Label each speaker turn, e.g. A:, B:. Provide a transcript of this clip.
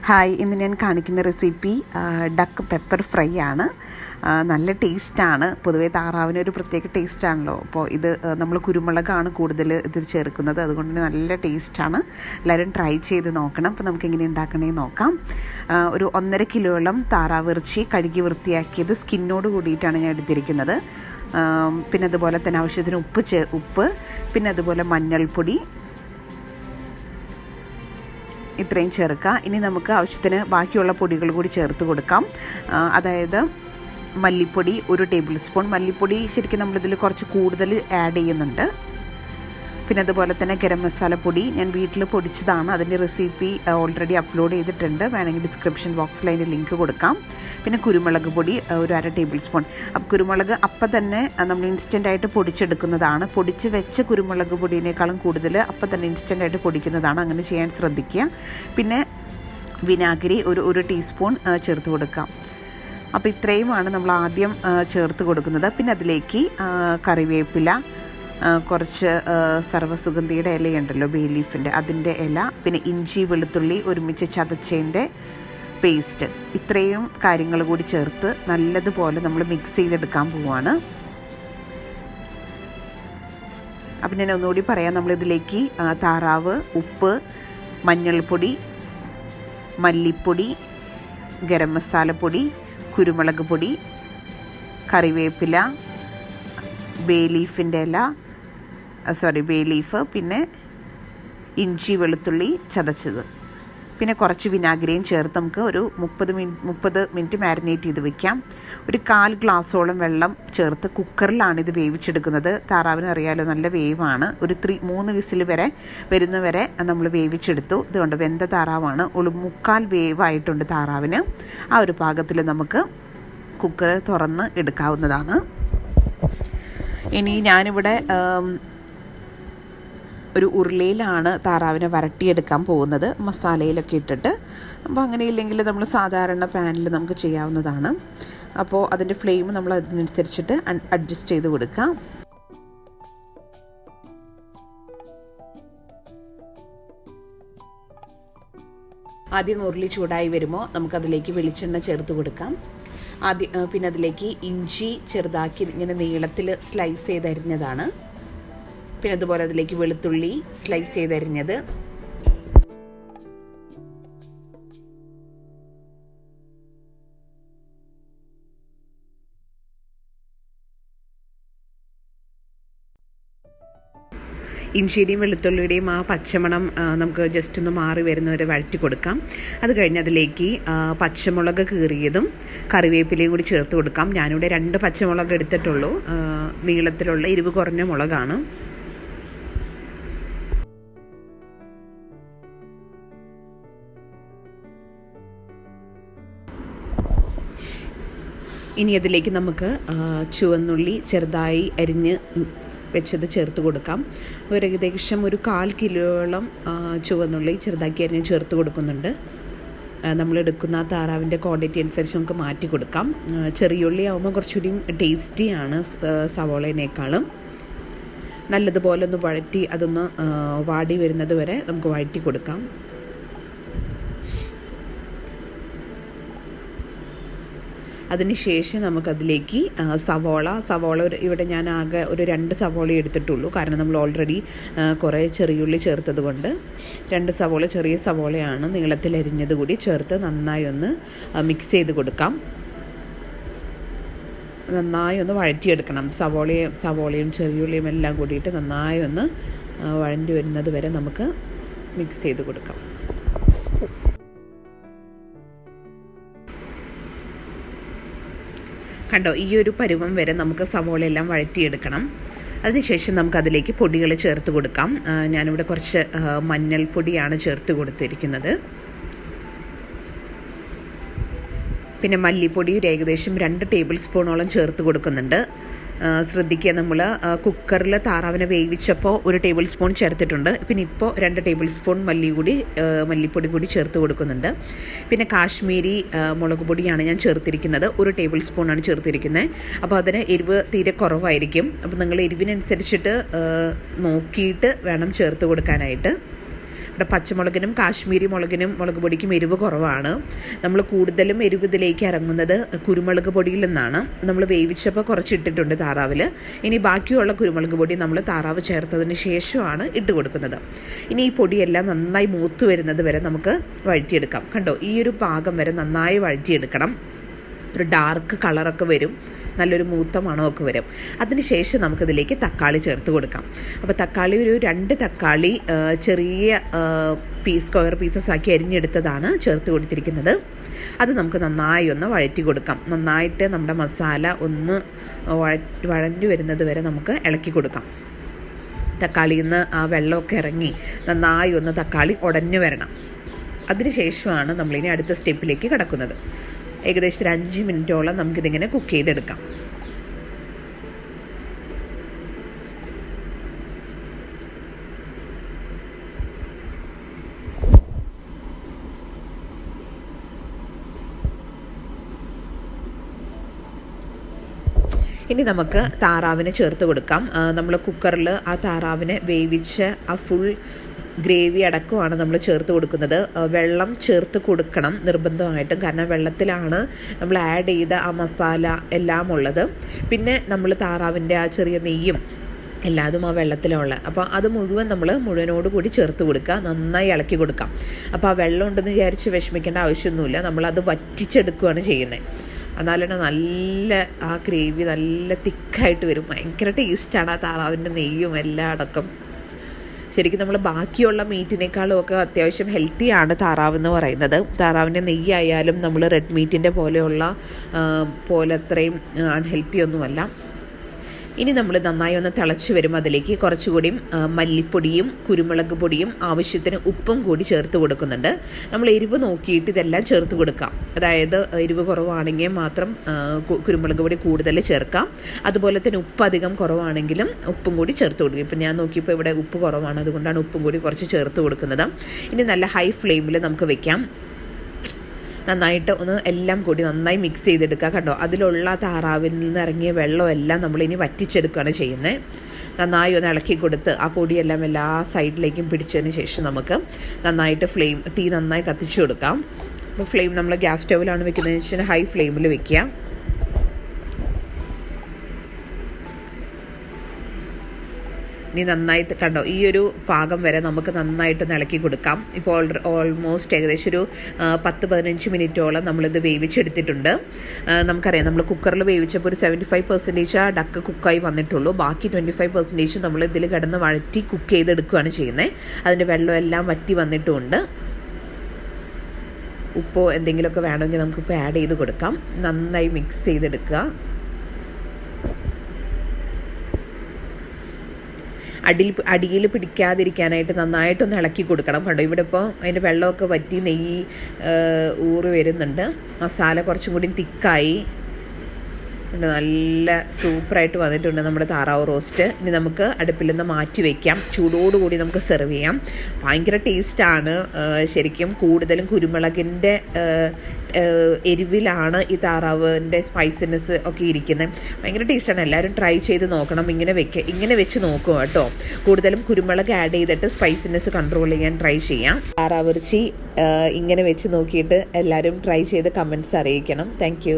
A: Hi, ഇന്ന് ഞാൻ കാണിക്കുന്ന റെസിപ്പി ഡക്ക് പെപ്പർ ഫ്രൈ ആണ്. നല്ല ടേസ്റ്റാണ്. പൊതുവേ താറാവിനൊരു പ്രത്യേക ടേസ്റ്റാണല്ലോ. അപ്പോൾ ഇത് നമ്മൾ കുരുമുളകാണ് കൂടുതൽ ഇത് ചേർക്കുന്നത്, അതുകൊണ്ട് തന്നെ നല്ല ടേസ്റ്റാണ്. എല്ലാവരും ട്രൈ ചെയ്ത് നോക്കണം. അപ്പോൾ നമുക്ക് എങ്ങനെ ഉണ്ടാക്കണേ നോക്കാം. ഒരു 1.5 കിലോളം താറാവ് ഇറച്ചി കഴുകി വൃത്തിയാക്കിയത് സ്കിന്നോട് കൂടിയിട്ടാണ് ഞാൻ എടുത്തിരിക്കുന്നത്. പിന്നെ അതുപോലെ തന്നെ ആവശ്യത്തിന് ഉപ്പ്, പിന്നെ അതുപോലെ മഞ്ഞൾപ്പൊടി ഇത്രയും ചേർക്കുക. ഇനി നമുക്ക് ആവശ്യത്തിന് ബാക്കിയുള്ള പൊടികൾ കൂടി ചേർത്ത് കൊടുക്കാം. അതായത് മല്ലിപ്പൊടി 1 ടേബിൾ സ്പൂൺ. മല്ലിപ്പൊടി ശരിക്കും നമ്മളിതിൽ കുറച്ച് കൂടുതൽ ആഡ് ചെയ്യുന്നുണ്ട്. പിന്നെ അതുപോലെ തന്നെ ഗരം മസാലപ്പൊടി ഞാൻ വീട്ടിൽ പൊടിച്ചതാണ്. അതിൻ്റെ റെസിപ്പി ഓൾറെഡി അപ്ലോഡ് ചെയ്തിട്ടുണ്ട്. വേണമെങ്കിൽ ഡിസ്ക്രിപ്ഷൻ ബോക്സിൽ അതിൻ്റെ ലിങ്ക് കൊടുക്കാം. പിന്നെ കുരുമുളക് പൊടി 1/2 ടേബിൾ സ്പൂൺ. അപ്പോൾ കുരുമുളക് അപ്പം തന്നെ നമ്മൾ ഇൻസ്റ്റൻ്റായിട്ട് പൊടിച്ചെടുക്കുന്നതാണ്. പൊടിച്ച് വെച്ച കുരുമുളക് പൊടിയേക്കാളും കൂടുതൽ അപ്പം തന്നെ ഇൻസ്റ്റൻ്റായിട്ട് പൊടിക്കുന്നതാണ്. അങ്ങനെ ചെയ്യാൻ ശ്രദ്ധിക്കുക. പിന്നെ വിനാഗിരി 1 ടീസ്പൂൺ ചേർത്ത് കൊടുക്കാം. അപ്പോൾ ഇത്രയുമാണ് നമ്മൾ ആദ്യം ചേർത്ത് കൊടുക്കുന്നത്. പിന്നെ അതിലേക്ക് കറിവേപ്പില, കുറച്ച് സർവ്വസുഗന്ധിയുടെ ഇലയുണ്ടല്ലോ, ബേ ലീഫിൻ്റെ, അതിൻ്റെ ഇല, പിന്നെ ഇഞ്ചി വെളുത്തുള്ളി ഒരുമിച്ച് ചതച്ചതിൻ്റെ പേസ്റ്റ്, ഇത്രയും കാര്യങ്ങൾ കൂടി ചേർത്ത് നല്ലതുപോലെ നമ്മൾ മിക്സ് ചെയ്തെടുക്കാൻ പോവുകയാണ്. അപ്പം ഞാൻ ഒന്നുകൂടി പറയാം. നമ്മളിതിലേക്ക് താറാവ്, ഉപ്പ്, മഞ്ഞൾപ്പൊടി, മല്ലിപ്പൊടി, ഗരം മസാലപ്പൊടി, കുരുമുളക് പൊടി, കറിവേപ്പില, ബേ ലീഫ്, പിന്നെ ഇഞ്ചി വെളുത്തുള്ളി ചതച്ചത്, പിന്നെ കുറച്ച് വിനാഗിരിയും ചേർത്ത് നമുക്ക് ഒരു 30 മിനിറ്റ് മാരിനേറ്റ് ചെയ്ത് വെക്കാം. ഒരു 1/4 ഗ്ലാസ്സോളം വെള്ളം ചേർത്ത് കുക്കറിലാണ് ഇത് വേവിച്ചെടുക്കുന്നത്. താറാവിന് അറിയാലോ, നല്ല വേവാണ്. ഒരു 3 വിസിൽ വരെ വരുന്നവരെ നമ്മൾ വേവിച്ചെടുത്തു. ഇതുകൊണ്ട് വെന്ത താറാവാണ്. 1/4 വേവായിട്ടുണ്ട് താറാവിന്. ആ ഒരു പാകത്തിൽ നമുക്ക് കുക്കർ തുറന്ന് എടുക്കാവുന്നതാണ്. ഇനി ഞാനിവിടെ ഒരു ഉരുളിയിലാണ് താറാവിനെ വരട്ടിയെടുക്കാൻ പോകുന്നത്, മസാലയിലൊക്കെ ഇട്ടിട്ട്. അപ്പോൾ അങ്ങനെയില്ലെങ്കിൽ നമ്മൾ സാധാരണ പാനിൽ നമുക്ക് ചെയ്യാവുന്നതാണ്. അപ്പോൾ അതിൻ്റെ ഫ്ലെയിം നമ്മൾ അതിനനുസരിച്ചിട്ട് അഡ്ജസ്റ്റ് ചെയ്ത് കൊടുക്കാം. ആദ്യം ഉരുളി ചൂടായി വരുമ്പോൾ നമുക്കതിലേക്ക് വെളിച്ചെണ്ണ ചേർത്ത് കൊടുക്കാം. പിന്നെ അതിലേക്ക് ഇഞ്ചി ചെറുതാക്കി ഇങ്ങനെ നീളത്തിൽ സ്ലൈസ് ചെയ്തരിഞ്ഞതാണ്. പിന്നെ അതുപോലെ അതിലേക്ക് വെളുത്തുള്ളി സ്ലൈസ് ചെയ്തരിഞ്ഞത്, ഇഞ്ചിയുടെയും വെളുത്തുള്ളിയുടെയും ആ പച്ചമണം നമുക്ക് ജസ്റ്റ് ഒന്ന് മാറി വരുന്നവരെ വഴറ്റി കൊടുക്കാം. അത് കഴിഞ്ഞ് അതിലേക്ക് പച്ചമുളക് കീറിയതും കറിവേപ്പിലയും കൂടി ചേർത്ത് കൊടുക്കാം. ഞാനിവിടെ 2 പച്ചമുളക് എടുത്തിട്ടുള്ളൂ. നീളത്തിലുള്ള എരിവ് കുറഞ്ഞ മുളകാണ്. ഇനി അതിലേക്ക് നമുക്ക് ചുവന്നുള്ളി ചെറുതായി അരിഞ്ഞ് വെച്ചത് ചേർത്ത് കൊടുക്കാം. ഏകദേശം ഒരു 1/4 കിലോളം ചുവന്നുള്ളി ചെറുതാക്കി അരിഞ്ഞ് ചേർത്ത് കൊടുക്കുന്നുണ്ട്. നമ്മളെടുക്കുന്ന താറാവിൻ്റെ ക്വാണ്ടിറ്റി അനുസരിച്ച് നമുക്ക് മാറ്റി കൊടുക്കാം. ചെറിയുള്ളി ആകുമ്പോൾ കുറച്ചുകൂടി ടേസ്റ്റിയാണ് സവോളേനേക്കാളും. നല്ലതുപോലെ ഒന്ന് വഴറ്റി അതൊന്ന് വാടി വരുന്നത് വരെ നമുക്ക് വഴറ്റി കൊടുക്കാം. അതിനുശേഷം നമുക്കതിലേക്ക് സവോള ഇവിടെ ഞാൻ ആകെ ഒരു 2 സവോള എടുത്തിട്ടുള്ളൂ. കാരണം നമ്മൾ ഓൾറെഡി കുറേ ചെറിയുള്ളി ചേർത്തത് കൊണ്ട് 2 സവോള, ചെറിയ സവോളയാണ്, നീളത്തിലരിഞ്ഞത് കൂടി ചേർത്ത് നന്നായി ഒന്ന് മിക്സ് ചെയ്ത് കൊടുക്കാം. നന്നായി ഒന്ന് വഴറ്റിയെടുക്കണം. സവോളയും ചെറിയുള്ളിയും എല്ലാം കൂടിയിട്ട് നന്നായി ഒന്ന് വഴണ്ടി വരുന്നത് വരെ നമുക്ക് മിക്സ് ചെയ്ത് കൊടുക്കാം. കണ്ടോ, ഈ ഒരു പരുവം വരെ നമുക്ക് സവോളയെല്ലാം വഴറ്റിയെടുക്കണം. അതിനുശേഷം നമുക്കതിലേക്ക് പൊടികൾ ചേർത്ത് കൊടുക്കാം. ഞാനിവിടെ കുറച്ച് മഞ്ഞൾപ്പൊടിയാണ് ചേർത്ത് കൊടുത്തിരിക്കുന്നത്. പിന്നെ മല്ലിപ്പൊടി ഏകദേശം 2 ടേബിൾ സ്പൂണോളം ചേർത്ത് കൊടുക്കുന്നുണ്ട്. ശ്രദ്ധിക്കുക, നമ്മൾ കുക്കറിൽ താറാവിനെ വേവിച്ചപ്പോൾ 1 ടേബിൾ സ്പൂൺ ചേർത്തിട്ടുണ്ട്. പിന്നെ ഇപ്പോൾ 2 ടേബിൾ സ്പൂൺ മല്ലിപ്പൊടി കൂടി ചേർത്ത് കൊടുക്കുന്നുണ്ട്. പിന്നെ കാശ്മീരി മുളക് പൊടിയാണ് ഞാൻ ചേർത്തിരിക്കുന്നത്. 1 ടേബിൾ സ്പൂണാണ് ചേർത്തിരിക്കുന്നത്. അപ്പോൾ അതിന് എരിവ് തീരെ കുറവായിരിക്കും. അപ്പോൾ നിങ്ങൾ എരിവിനനുസരിച്ചിട്ട് നോക്കിയിട്ട് വേണം ചേർത്ത് കൊടുക്കാനായിട്ട്. ഇവിടെ പച്ചമുളകിനും കാശ്മീരി മുളക് പൊടിക്കും എരിവ് കുറവാണ്. നമ്മൾ കൂടുതലും എരിവ് ഇതിലേക്ക് ഇറങ്ങുന്നത് കുരുമുളക് പൊടിയിൽ നിന്നാണ്. നമ്മൾ വേവിച്ചപ്പോൾ കുറച്ചിട്ടിട്ടുണ്ട് താറാവിൽ. ഇനി ബാക്കിയുള്ള കുരുമുളക് പൊടി നമ്മൾ താറാവ് ചേർത്തതിന് ശേഷമാണ് ഇട്ട് കൊടുക്കുന്നത്. ഇനി ഈ പൊടിയെല്ലാം നന്നായി മൂത്ത് വരുന്നത് വരെ നമുക്ക് വഴറ്റിയെടുക്കാം. കണ്ടോ, ഈ ഒരു പാകം വരെ നന്നായി വഴറ്റിയെടുക്കണം. ഒരു ഡാർക്ക് കളറൊക്കെ വരും, നല്ലൊരു മൂത്ത മണമൊക്കെ വരും. അതിനുശേഷം നമുക്കിതിലേക്ക് തക്കാളി ചേർത്ത് കൊടുക്കാം. അപ്പോൾ തക്കാളി ഒരു 2 തക്കാളി ചെറിയ സ്ക്വയർ പീസസ് ആക്കി അരിഞ്ഞെടുത്തതാണ് ചേർത്ത് കൊടുത്തിരിക്കുന്നത്. അത് നമുക്ക് നന്നായി ഒന്ന് വഴറ്റി കൊടുക്കാം. നന്നായിട്ട് നമ്മുടെ മസാല ഒന്ന് വഴഞ്ഞു വരുന്നത് വരെ നമുക്ക് ഇളക്കി കൊടുക്കാം. തക്കാളിയിൽ നിന്ന് ആ വെള്ളമൊക്കെ ഇറങ്ങി നന്നായി ഒന്ന് തക്കാളി ഉടഞ്ഞു വരണം. അതിനുശേഷമാണ് നമ്മളിനി അടുത്ത സ്റ്റെപ്പിലേക്ക് കിടക്കുന്നത്. ഏകദേശം ഒരു 5 മിനിറ്റോളം നമുക്കിതിങ്ങനെ കുക്ക് ചെയ്തെടുക്കാം. ഇനി നമുക്ക് താറാവിനെ ചേർത്ത് കൊടുക്കാം. നമ്മൾ കുക്കറിൽ ആ താറാവിനെ വേവിച്ച് ആ ഫുൾ ഗ്രേവി അടക്കമാണ് നമ്മൾ ചേർത്ത് കൊടുക്കുന്നത്. വെള്ളം ചേർത്ത് കൊടുക്കണം നിർബന്ധമായിട്ടും, കാരണം വെള്ളത്തിലാണ് നമ്മൾ ആഡ് ചെയ്ത ആ മസാല എല്ലാം ഉള്ളത്. പിന്നെ നമ്മൾ താറാവിൻ്റെ ആ ചെറിയ നെയ്യും എല്ലാതും ആ വെള്ളത്തിലുള്ള, അപ്പോൾ അത് മുഴുവനോട് കൂടി ചേർത്ത് കൊടുക്കുക. നന്നായി ഇളക്കി കൊടുക്കാം. അപ്പോൾ ആ വെള്ളം ഉണ്ടെന്ന് വിചാരിച്ച് വിഷമിക്കേണ്ട ആവശ്യമൊന്നുമില്ല. നമ്മളത് വറ്റിച്ചെടുക്കുകയാണ് ചെയ്യുന്നത്. എന്നാലും നല്ല ആ ഗ്രേവി നല്ല തിക്കായിട്ട് വരും. ഭയങ്കര ടേസ്റ്റാണ് ആ താറാവിൻ്റെ നെയ്യും എല്ലാം അടക്കം. ശരിക്കും നമ്മൾ ബാക്കിയുള്ള മീറ്റിനേക്കാളും ഒക്കെ അത്യാവശ്യം ഹെൽത്തിയാണ് താറാവ് എന്ന് പറയുന്നത്. താറാവിൻ്റെ നെയ്യായാലും നമ്മൾ റെഡ് മീറ്റിൻ്റെ പോലെ അത്രയും അൺഹെൽത്തി ഒന്നുമല്ല. ഇനി നമ്മൾ നന്നായി ഒന്ന് തിളച്ച് വരുമ്പോൾ അതിലേക്ക് കുറച്ചുകൂടി മല്ലിപ്പൊടിയും കുരുമുളക് പൊടിയും ആവശ്യത്തിന് ഉപ്പും കൂടി ചേർത്ത് കൊടുക്കുന്നുണ്ട്. നമ്മൾ എരിവ് നോക്കിയിട്ട് ഇതെല്ലാം ചേർത്ത് കൊടുക്കാം. അതായത് എരിവ് കുറവാണെങ്കിൽ മാത്രം കുരുമുളക് പൊടി കൂടുതൽ ചേർക്കാം. അതുപോലെ തന്നെ ഉപ്പ് അധികം കുറവാണെങ്കിലും ഉപ്പും കൂടി ചേർത്ത് കൊടുക്കും. ഇപ്പം ഞാൻ നോക്കിയപ്പോൾ ഇവിടെ ഉപ്പ് കുറവാണ്, അതുകൊണ്ടാണ് ഉപ്പും കൂടി കുറച്ച് ചേർത്ത് കൊടുക്കുന്നത്. ഇനി നല്ല ഹൈ ഫ്ലെയിമിൽ നമുക്ക് വെക്കാം. നന്നായിട്ട് ഒന്ന് എല്ലാം കൂടി നന്നായി മിക്സ് ചെയ്തെടുക്കുക. കണ്ടോ, അതിലുള്ള താറാവിൽ നിന്ന് ഇറങ്ങിയ വെള്ളമെല്ലാം നമ്മളിനി വറ്റിച്ചെടുക്കുകയാണ് ചെയ്യുന്നത്. നന്നായി ഒന്ന് ഇളക്കി കൊടുത്ത് ആ പൊടിയെല്ലാം എല്ലാ സൈഡിലേക്കും പിടിച്ചതിന് ശേഷം നമുക്ക് നന്നായിട്ട് തീ നന്നായി കത്തിച്ചു കൊടുക്കാം. അപ്പോൾ ഫ്ലെയിം നമ്മൾ ഗ്യാസ് സ്റ്റൗവിലാണ് വെക്കുന്നതെന്ന് വെച്ചാൽ ഹൈ ഫ്ലെയിമിൽ വെക്കുക. ഇനി നന്നായിട്ട് കണ്ടോ, ഈ ഒരു പാകം വരെ നമുക്ക് നന്നായിട്ട് ഇളക്കി കൊടുക്കാം. ഇപ്പോൾ ഓൾമോസ്റ്റ് ഏകദേശം ഒരു 10-15 മിനിറ്റോളം നമ്മളിത് വേവിച്ചെടുത്തിട്ടുണ്ട്. നമുക്കറിയാം, നമ്മൾ കുക്കറിൽ വേവിച്ചപ്പോൾ ഒരു 75% ആ ഡക്ക് കുക്കായി വന്നിട്ടുള്ളൂ. ബാക്കി 25% നമ്മൾ ഇതിൽ കിടന്ന് വഴറ്റി കുക്ക് ചെയ്തെടുക്കുകയാണ് ചെയ്യുന്നത്. അതിൻ്റെ വെള്ളമെല്ലാം വറ്റി വന്നിട്ടുമുണ്ട്. ഉപ്പോ എന്തെങ്കിലുമൊക്കെ വേണമെങ്കിൽ നമുക്കിപ്പോൾ ആഡ് ചെയ്ത് കൊടുക്കാം. നന്നായി മിക്സ് ചെയ്തെടുക്കുക. അടിയിൽ പിടിക്കാതിരിക്കാനായിട്ട് നന്നായിട്ടൊന്ന് ഇളക്കി കൊടുക്കണം. കണ്ടോ, ഇവിടെ ഇപ്പോൾ അതിൻ്റെ വെള്ളമൊക്കെ വറ്റി നെയ്യ് ഊറി വരുന്നുണ്ട്. മസാല കുറച്ചും കൂടി തിക്കായി നല്ല സൂപ്പറായിട്ട് വന്നിട്ടുണ്ട് നമ്മുടെ താറാവ് റോസ്റ്റ്. ഇനി നമുക്ക് അടുപ്പിൽ നിന്ന് മാറ്റി വയ്ക്കാം. ചൂടോടുകൂടി നമുക്ക് സെർവ് ചെയ്യാം. ഭയങ്കര ടേസ്റ്റാണ്. ശരിക്കും കൂടുതലും കുരുമുളകിൻ്റെ എരിവിലാണ് ഈ താറാവിൻ്റെ സ്പൈസിനെസ് ഒക്കെ ഇരിക്കുന്നത്. ഭയങ്കര ടേസ്റ്റാണ്. എല്ലാവരും ട്രൈ ചെയ്ത് നോക്കണം. ഇങ്ങനെ വെച്ച് നോക്കുക കേട്ടോ. കൂടുതലും കുരുമുളക് ആഡ് ചെയ്തിട്ട് സ്പൈസിനെസ് കൺട്രോൾ ചെയ്യാൻ ട്രൈ ചെയ്യാം. താറാവ് ഇറച്ചി ഇങ്ങനെ വെച്ച് നോക്കിയിട്ട് എല്ലാവരും ട്രൈ ചെയ്ത് കമൻറ്റ്സ് അറിയിക്കണം. താങ്ക്